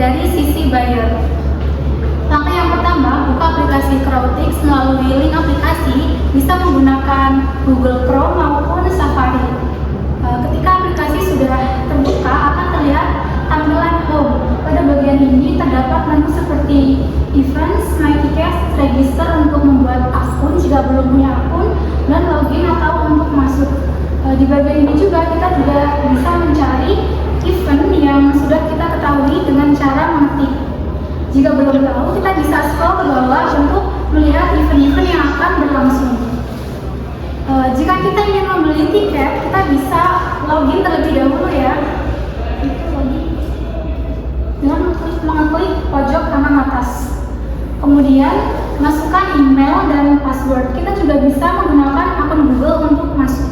dari sisi buyer. Langkah yang pertama, buka aplikasi Crowdtix melalui link aplikasi, bisa menggunakan Google Chrome maupun Safari. Ketika aplikasi sudah terbuka, akan terlihat tampilan home. Pada bagian ini terdapat menu seperti events, my tickets, register untuk membuat akun jika belum punya akun, dan login atau untuk masuk. Di bagian ini juga kita bisa mencari event yang sudah kita ketahui dengan cara mengetik. Jika belum tahu, kita bisa scroll ke bawah untuk melihat event-event yang akan berlangsung. Jika kita ingin membeli tiket, kita bisa login terlebih dahulu ya. Dengan mengeklik pojok kanan atas. Kemudian masukkan email dan password. Kita juga bisa menggunakan akun Google untuk masuk.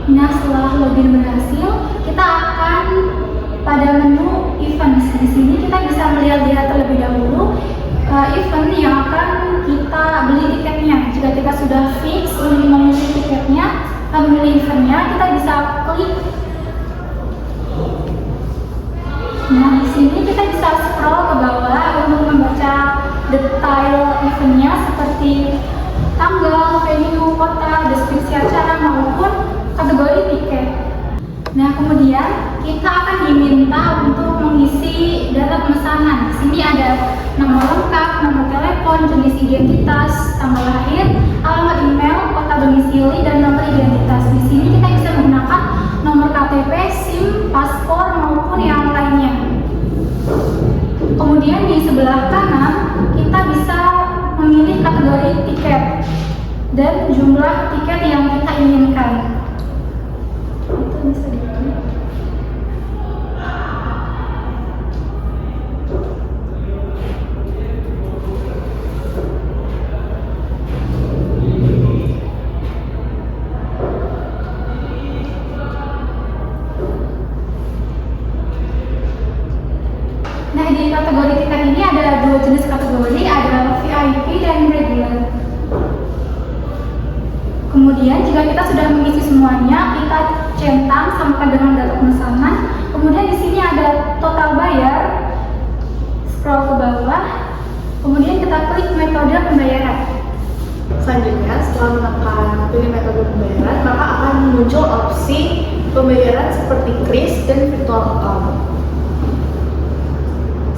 Nah, setelah login berhasil, kita akan pada menu events. Di sini kita bisa melihat terlebih dahulu event yang akan kita beli tiketnya. Jika kita sudah fix untuk memilih tiketnya, memilih eventnya, kita bisa klik. Nah, di sini kita bisa scroll ke bawah untuk membaca detail eventnya seperti tanggal, venue, kota, deskripsi acara maupun kategori tiket. Nah, kemudian kita akan diminta untuk mengisi data pemesanan. Di sini ada nomor lengkap, nomor telepon, jenis identitas, tanggal lahir, alamat email, kota domisili, dan nomor identitas. Di sini kita bisa menggunakan nomor KTP, SIM, paspor, maupun yang lainnya. Kemudian di sebelah kanan kita bisa memilih kategori tiket dan jumlah tiket yang kita inginkan. Itu bisa diklik. Nah, di kategori tiket ini ada dua jenis kategori, ada VIP dan regular. Kemudian jika kita sudah mengisi semuanya, kita centang sampai dengan data pemesanan. Kemudian di sini ada total bayar. Scroll ke bawah. Kemudian kita klik metode pembayaran. Selanjutnya, setelah menekan pilih metode pembayaran, maka akan muncul opsi pembayaran seperti kris dan virtual account.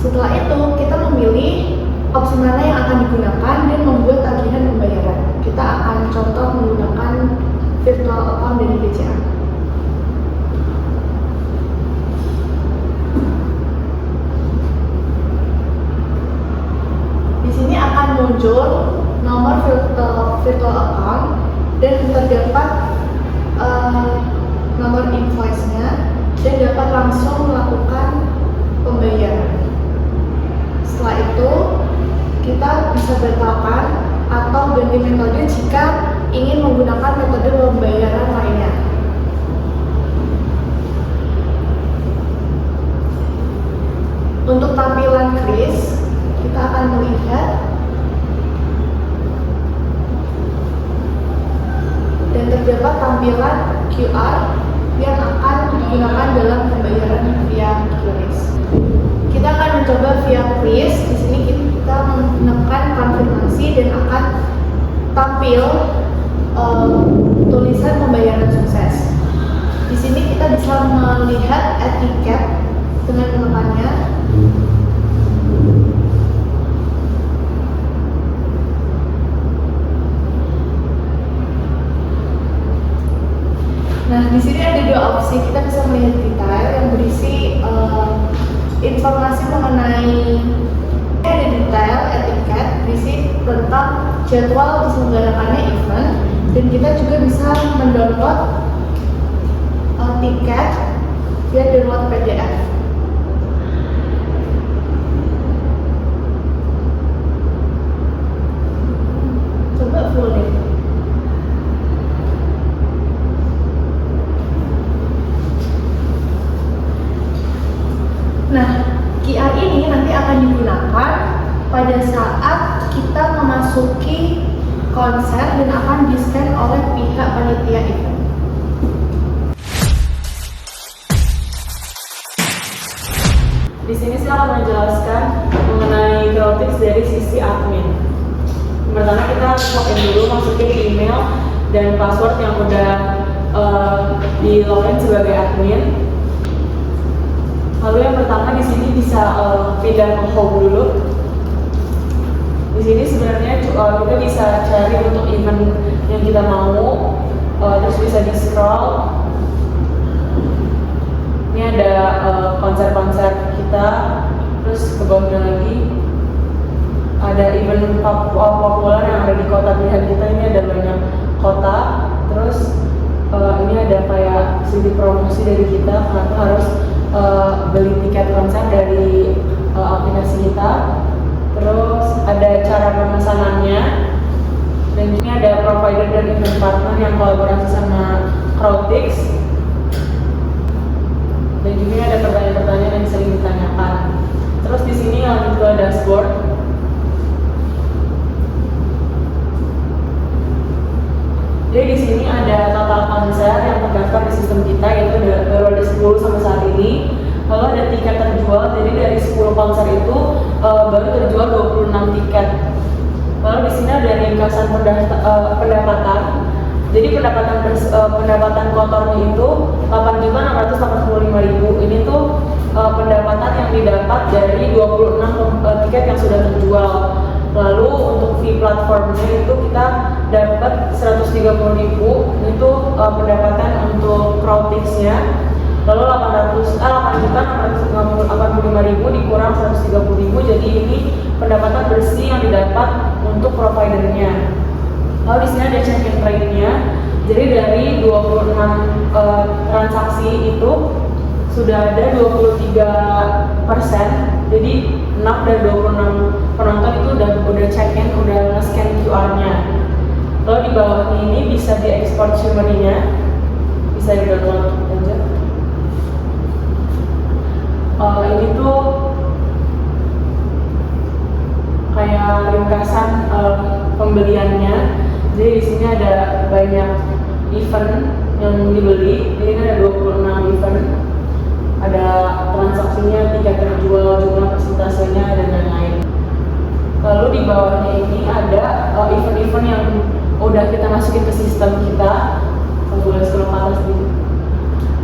Setelah itu, kita memilih opsi mana yang akan digunakan dan membuat tagihan pembayaran. Kita akan contoh menggunakan virtual account dari BCA. Di sini akan muncul nomor virtual account dan terdapat nomor invoice-nya dan dapat langsung melakukan pembayaran. Setelah itu, kita bisa batalkan atau ganti metode jika ingin menggunakan metode pembayaran lainnya. Untuk tampilan kris, kita akan melihat dan terdapat tampilan QR yang akan digunakan dalam pembayaran via QRIS. Kita akan mencoba via kris. Di sini kita menekan konfirmasi dan akan tampil tulisan pembayaran sukses. Di sini kita bisa melihat etiket dengan menekannya. Nah, di sini ada dua opsi. Kita bisa melihat detail yang berisi informasi mengenai detail etiket, berisi tentang jadwal diselenggarakannya event, dan kita juga bisa mendownload tiket via download PDF. Coba full deh. Nah, QR ini konser dan akan di-scan oleh pihak panitia event. Di sini saya akan menjelaskan mengenai Crowdtix dari sisi admin. Pertama kita login dulu, masukin email dan password yang udah di login sebagai admin. Lalu yang pertama di sini bisa pindah ke home dulu. Di sini sebenarnya kita bisa cari untuk event yang kita mau, terus bisa di scroll. Ini ada konser-konser kita, terus ke bawahnya lagi ada event populer yang ada di kota pilihan kita. Ini ada banyak kota, terus ini ada kayak sedikit promosi dari kita, kenapa harus beli tiket konser dari aplikasi kita. Terus ada cara pemesanannya, dan ini ada provider dan event partner yang kolaborasi sama Crowdtix. Dan juga ada pertanyaan-pertanyaan yang sering ditanyakan. Terus di sini lanjut ke dashboard. Jadi di sini ada total konser yang terdaftar di sistem kita, yaitu baru ada 10 sampai saat ini. Lalu ada tiket terjual, jadi dari 10 konser itu baru terjual 26 tiket. Lalu di sini ada ringkasan pendapatan. Jadi pendapatan kotornya itu 8.685.000. Ini tuh pendapatan yang didapat dari 26 tiket yang sudah terjual. Lalu untuk fee platformnya itu kita dapat 130.000. Itu pendapatan untuk Crowdtix-nya. Lalu 8.685.000 dikurang 130.000, jadi ini pendapatan bersih yang didapat untuk providernya. Lalu di sini ada check-in rate-nya. Jadi dari 26 transaksi itu sudah ada 23%. Jadi 6 dari 26 penonton itu udah check-in, udah nge-scan QR-nya. Lalu di bawahnya ini bisa diekspor summary-nya, bisa di-download aja. Ini tuh kayak ringkasan pembeliannya. Jadi di sini ada banyak event yang dibeli. Ini ada 26 event. Ada transaksinya, tiket terjual, jumlah persentasenya, dan lain-lain. Lalu di bawahnya ini ada event-event yang udah kita masukin ke sistem kita. Boleh scroll ke atas nih.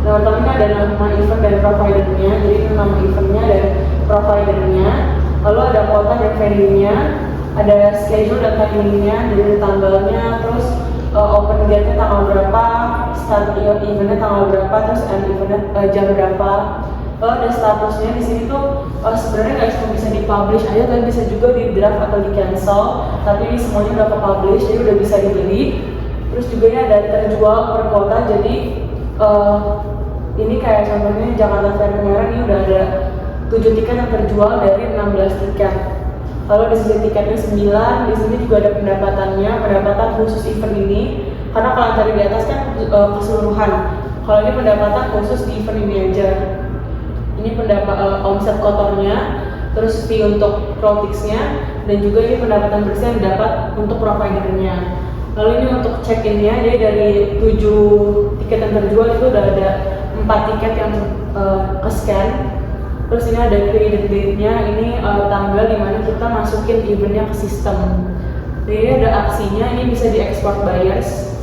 Nah, pertama ini ada nama event dan providernya. Jadi ini nama eventnya dan providernya. Lalu ada kota dan venue-nya, ada schedule dan timing-nya, jadi tanggalnya, terus open date-nya tanggal berapa, start event-nya tanggal berapa, terus end event-nya jam berapa. Lalu ada statusnya. Di sini tuh sebenarnya nggak cuma bisa di-publish aja, tapi bisa juga di-draft atau di-cancel. Tapi ini semuanya udah ke-publish, jadi udah bisa dibeli. Terus juga ini ada terjual per kota, jadi ini kayak contohnya Jakarta Fair kemarin, ini udah ada 7 tiket yang terjual dari 16 tiket. Lalu di sisi tiketnya 9, di sini juga ada pendapatan khusus event ini. Karena kalau tadi di atas kan keseluruhan. Kalau ini pendapatan khusus di event ini aja. Ini omset kotornya, terus fee untuk Crowdtix-nya, dan juga ini pendapatan bersih yang didapat untuk providernya. Lalu ini untuk check-in-nya, jadi dari 7 tiket yang terjual itu udah ada 4 tiket yang ke-scan. Terus ini ada created date-nya, ini tanggal dimana kita masukin eventnya ke sistem. Jadi ada aksinya, ini bisa diekspor buyers.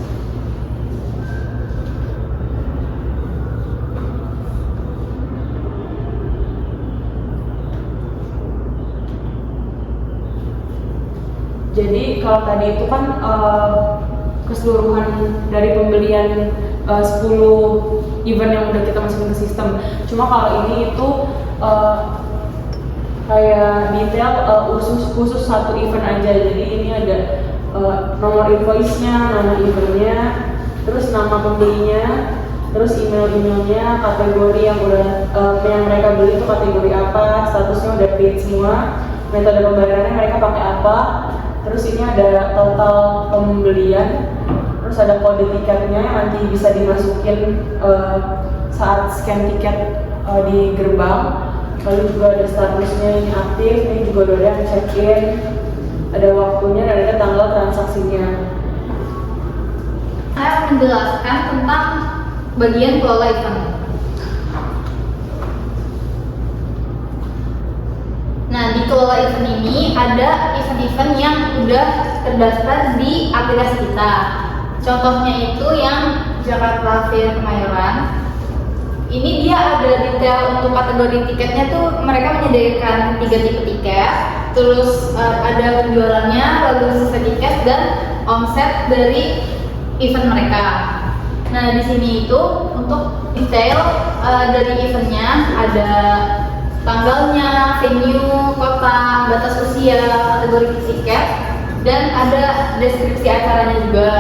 Jadi kalau tadi itu kan keseluruhan dari pembelian 10 event yang udah kita masukin ke sistem. Cuma kalau ini itu kayak detail khusus satu event aja. Jadi ini ada nomor invoice-nya, nama eventnya, terus nama pembelinya, terus emailnya, kategori yang yang mereka beli itu kategori apa, statusnya udah paid semua, metode pembayarannya mereka pakai apa. Terus ini ada total pembelian, terus ada kode tiketnya yang nanti bisa dimasukin saat scan tiket di gerbang. Lalu juga ada statusnya, ini aktif, ini juga udah ada yang check-in, ada waktunya dan ada tanggal transaksinya. menjelaskan tentang bagian kelola event. Nah, di kelola event ini ada event-event yang udah terdaftar di aplikasi kita. Contohnya itu yang Jakarta Fair Kemayoran. Ini dia ada detail untuk kategori tiketnya tuh, mereka menyediakan 3 tipe tiket, terus ada penjualannya, lalu sisa tiket dan omset dari event mereka. Nah, di sini itu untuk detail dari eventnya ada tanggalnya, venue, kota, batas usia, kategori tiket, dan ada deskripsi acaranya juga.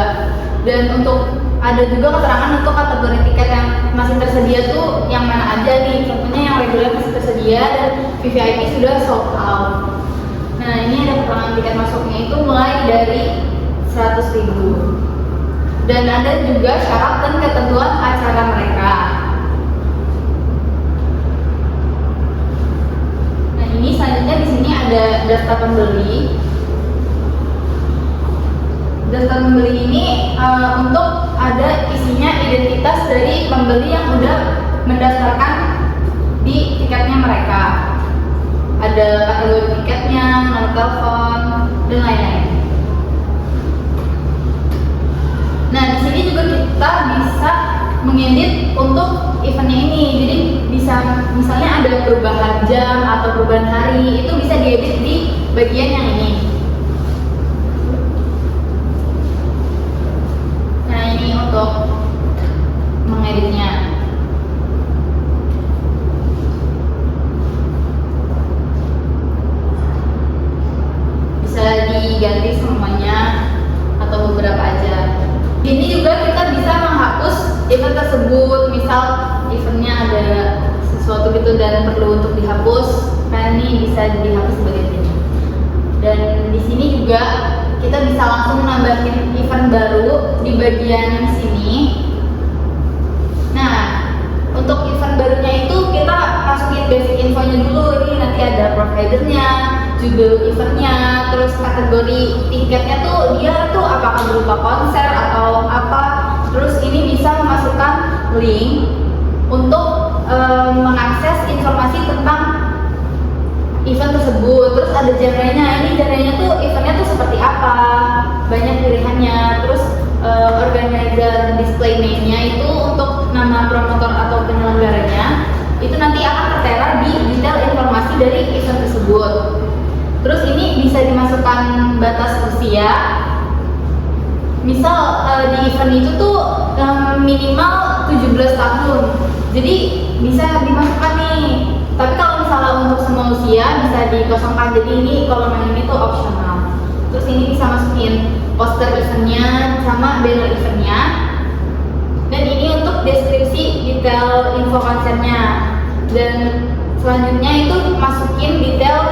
Dan untuk ada juga keterangan untuk kategori tiket yang masih tersedia tuh yang mana aja nih. Contohnya yang reguler masih tersedia dan VVIP sudah sold out. Nah, ini ada keterangan tiket masuknya itu mulai dari 100.000. Dan ada juga syarat dan ketentuan acara mereka. Nah, ini selanjutnya di sini ada daftar pembeli. Daftar pembeli ini untuk ada isinya identitas dari pembeli yang udah mendaftarkan di tiketnya mereka. Ada kategori tiketnya, nomor telepon, dan lain-lain. Nah, di sini juga kita bisa mengedit untuk eventnya ini. Jadi bisa misalnya ada perubahan jam atau perubahan hari, itu bisa diedit di bagian yang ini. Nah, ini untuk mengeditnya. Bisa diganti semuanya atau beberapa aja. Ini juga kita bisa menghapus event tersebut. Misal eventnya ada sesuatu gitu dan perlu untuk dihapus, nah ini bisa dihapus sebagai ini. Dan di sini juga kita bisa langsung nambahin event baru di bagian sini. Nah, untuk event barunya itu kita masukin basic infonya dulu. Ini nanti ada providernya, judul eventnya, terus kategori tiketnya tuh dia tuh apakah berupa konser atau apa. Terus ini bisa memasukkan link untuk mengakses informasi tentang event tersebut. Terus ada genre-nya, ini genre-nya tuh eventnya tuh seperti apa, banyak pilihannya. Terus organizer display name-nya itu untuk nama promotor atau penyelenggaranya itu nanti akan tertera di detail informasi dari event tersebut. Terus ini bisa dimasukkan batas usia. Misal di event itu tuh minimal 17 tahun. Jadi bisa dimasukkan nih. Tapi kalau misalnya untuk semua usia bisa dikosongkan. Jadi ini kolom yang ini tuh opsional. Terus ini bisa masukin poster eventnya sama banner eventnya. Dan ini untuk deskripsi detail info konsernya. Dan selanjutnya itu masukin detail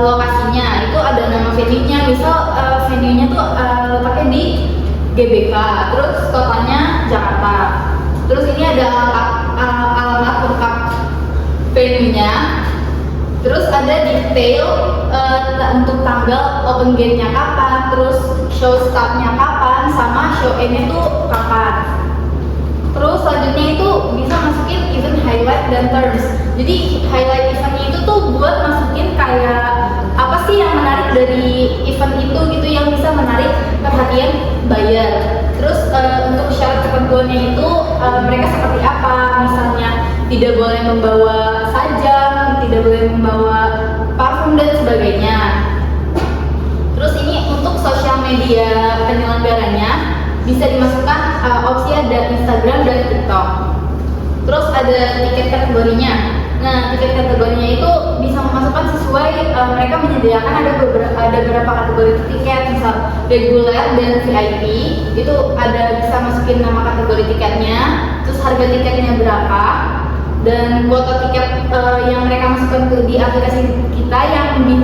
lokasinya. Itu ada nama venue-nya. Misal venue-nya tuh letaknya di GBK. Terus kotanya Jakarta. Terus ini ada alamat lengkap venue-nya. Terus ada detail untuk tanggal open gate-nya kapan, terus show start-nya kapan, sama show end-nya tuh kapan. Terus selanjutnya itu bisa masukin event highlight dan terms. Jadi highlight eventnya itu tuh buat masukin kayak apa sih yang menarik dari event itu gitu, yang bisa menarik perhatian buyer. Terus untuk syarat ketentuannya itu mereka seperti apa, misalnya tidak boleh membawa sajam, tidak boleh membawa parfum dan sebagainya. Terus ini untuk sosial media penyelenggaranya bisa dimasukkan opsi ada Instagram dan TikTok. Terus ada tiket kategorinya. Nah, tiket kategorinya itu bisa memasukkan sesuai mereka menyediakan ada beberapa kategori tiket, misal reguler dan VIP. Itu ada bisa masukin nama kategori tiketnya, terus harga tiketnya berapa, dan kuota tiket yang mereka masukkan di aplikasi kita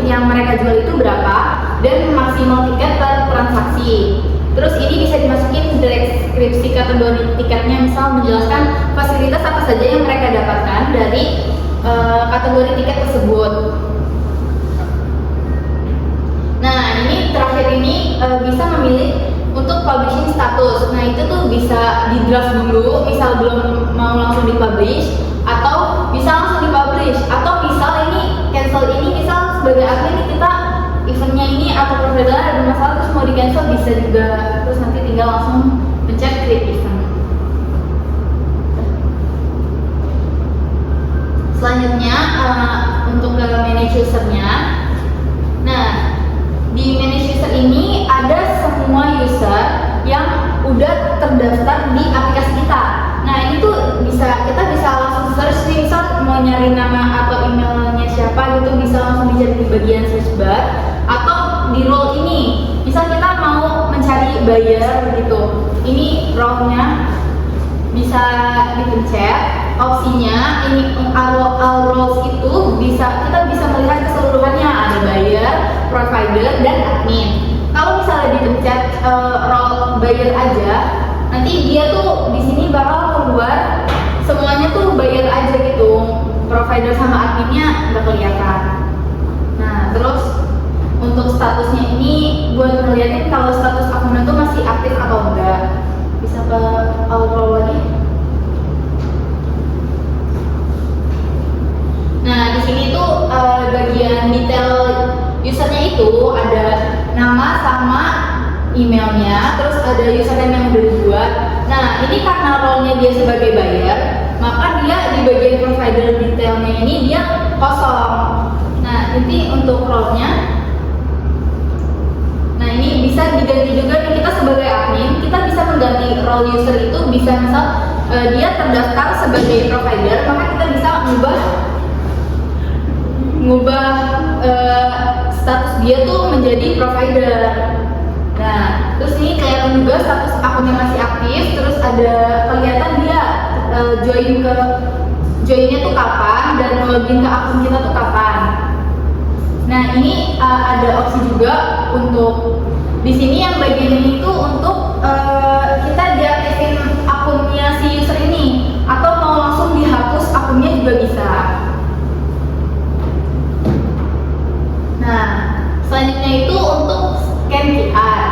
yang mereka jual itu berapa, dan maksimal tiket per transaksi. Terus ini bisa dimasukin deskripsi kategori tiketnya, misal menjelaskan fasilitas apa saja yang mereka dapatkan dari kategori tiket tersebut. Nah, ini terakhir ini bisa memilih untuk publishing status. Nah, itu tuh bisa di draft dulu, misal belum mau langsung dipublish, atau bisa langsung dipublish, atau misal ini cancel ini, misal sebagai admin kita eventnya ini atau provider ada masalah terus mau di cancel bisa juga, terus nanti tinggal langsung pencet create event. Selanjutnya untuk ke manage usernya. Nah, di manage user ini ada semua user yang udah terdaftar di aplikasi kita. Nah, ini tuh kita bisa langsung search nih, misal mau nyari nama atau emailnya siapa gitu, bisa langsung dicari di bagian search bar, atau di role ini. Misal kita mau mencari buyer gitu, ini role-nya bisa dipencet. Opsinya ini all roles itu kita bisa melihat keseluruhannya, ada buyer, provider, dan admin. Kalau misalnya dipencet role buyer aja, nanti dia tuh di sini bakal keluar semuanya tuh buyer aja gitu, provider sama adminnya nggak kelihatan. Nah, terus untuk statusnya ini buat ngeliatin kalau status akunnya tuh masih aktif atau enggak. Bisa ke all role lagi. Nah, di sini tuh bagian detail usernya itu ada nama sama emailnya, terus ada username yang udah dibuat. Nah, ini karena role-nya dia sebagai buyer, maka dia di bagian provider detailnya ini dia kosong. Nah, ini untuk role-nya. Nah, ini bisa diganti juga nih, kita sebagai admin, kita bisa mengganti role user itu, bisa misal dia terdaftar sebagai provider, maka kita bisa ngubah status dia tuh menjadi provider. Nah, terus ini kelihatan juga status akunnya masih aktif, terus ada kelihatan dia joinnya tuh kapan dan login ke akun kita tuh kapan. Nah, ini ada opsi juga untuk di sini yang bagian ini tuh untuk kita deaktifin akunnya si user ini, atau mau langsung dihapus akunnya juga bisa. Nah, selanjutnya itu untuk scan QR.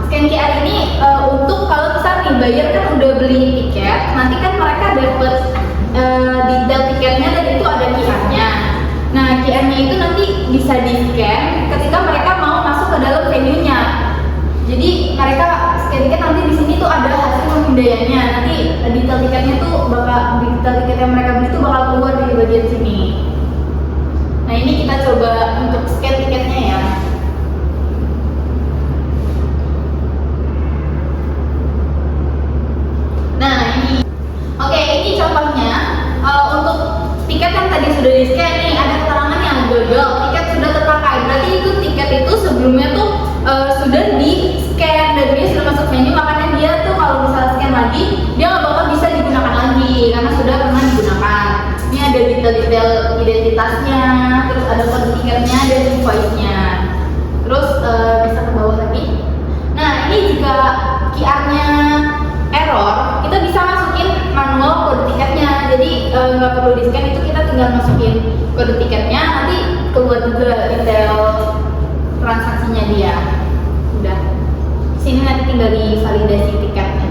Scan QR ini untuk kalau misal nih buyer kan udah beli tiket, nanti kan mereka dapat detail tiketnya dan itu ada QR-nya. Nah, QR-nya itu nanti bisa di-scan ketika mereka mau masuk ke dalam venue-nya. Jadi mereka scan tiket, nanti di sini tuh ada hasil pemindaiannya. Nanti detail tiketnya tuh detail tiket yang mereka beli tuh bakal keluar di bagian sini. Nah, ini kita coba untuk scan tiketnya ya. Nah, ini. Oke, ini contohnya untuk tiket yang tadi sudah di-scan nih, ada keterangan yang gagal, tiket sudah terpakai. Berarti itu tiket itu sebelumnya tuh sudah di-scan dan dia sudah masuk venue, makanya dia tuh kalau misalnya scan lagi, dia nggak bakal bisa digunakan lagi karena sudah pernah digunakan. Ini ada detail-detail identitasnya, terus ada kode tiketnya dan invoice-nya. Terus bisa ke bawah lagi. Nah, ini jika QR-nya error, kita bisa masukin manual kode tiketnya. Jadi nggak perlu di-scan, itu kita tinggal masukin kode tiketnya, nanti keluar juga detail transaksinya dia. Udah. Sini nanti tinggal divalidasi tiketnya.